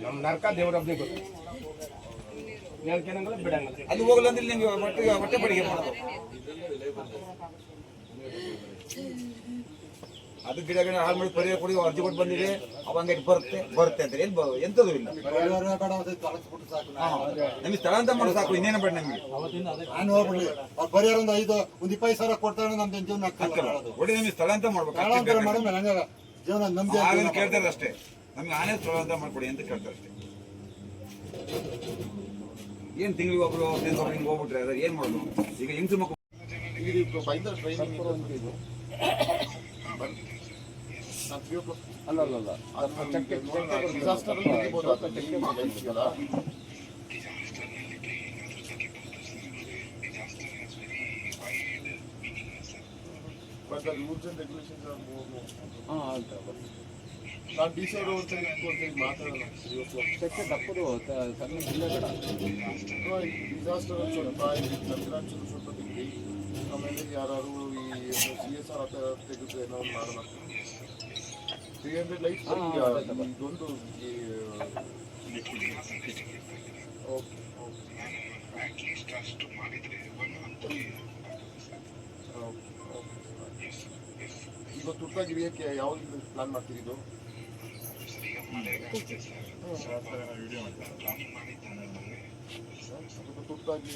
ನಮ್ಮ ನರಕ ದೇವರಬ್ಬನಿಗೆ ಗೊತ್ತು. ಹೇಳ್ಕೇನಂದ್ರೆ ಬಿಡಂಗಿಲ್ಲ. ಅಲ್ಲಿ ಹೋಗಲ್ಲ ಅಂದ್ರೆ ನಿಂಗೆ ಹೊಟ್ಟೆ ಬಡಿಗೆ ಮಾಡೋದು. ಅದು ಗಿಡ ಹಾಳು ಮಾಡಿ ಪರಿಹಾರ ಕೊಡಿ ಅರ್ಜಿ ಕೊಟ್ಟು ಬಂದಿದೆ ಅವಂಗೆ ಬರುತ್ತೆ ಅಂತ ಏನ್ ಎಂತದು ಇಲ್ಲ. ನಮಗೆ ಸ್ಥಳ ಅಂತ ಮಾಡೋದು ಸಾಕು, ಇನ್ನೇನು ಬೇಡ ನಮಗೆ. ಪರಿಹಾರ ಒಂದು 5-20,000 ಕೊಡ್ತಾರೆ, ನಮ್ದು ಜೀವನ ಒಳ್ಳೆ ನಮಗೆ ಸ್ಥಳ ಅಂತ ಮಾಡ್ಬೇಕು. ಜೀವನ ನಮ್ದು ಕೇಳ್ತಾರೆ ಅಷ್ಟೇ, ನಮ್ಗೆ ಆನೆ ಸ್ಥಳ ಅಂತ ಮಾಡ್ಕೊಡಿ ಅಂತ ಕೇಳ್ತಾರೆ ಅಷ್ಟೇ. ಏನ್ ತಿಂಗಳಿಗೆ ಒಬ್ರು ಹಿಂಗೆ ಹೋಗ್ಬಿಟ್ರೆ ಅದ್ರ ಏನ್ ಮಾಡೋದು? ಈಗ ಹೆಂಗ್ಸು ಮಕ್ಕಳು ನಾನು ಡಿ ಸಿ ಅವರು ಒಂದ್ಸರಿ ಮಾತಾಡೋಣ. ತಪ್ಪದು ಸಣ್ಣ ಜಿಲ್ಲೆ ಬೇಡ. ಡಿಸಾಸ್ಟರ್ ಸ್ವಲ್ಪ ಕನ್ಸ್ಟ್ರಕ್ಷನ್ ಸ್ವಲ್ಪ ತೆಗಿ, ಆಮೇಲೆ ಯಾರು ಈ CSR ತೆಗೆದು ಏನೋ ಮಾಡೋಣ. 300 ಲೈಟ್ಸ್ ಇದೊಂದು ಈಗ ತುರ್ತಾಗಿ ಇಳಿಯಕ್ಕೆ ಯಾವಾಗ ಪ್ಲಾನ್ ಮಾಡ್ತೀರಿ? ಇದು ತುರ್ತಾಗಿ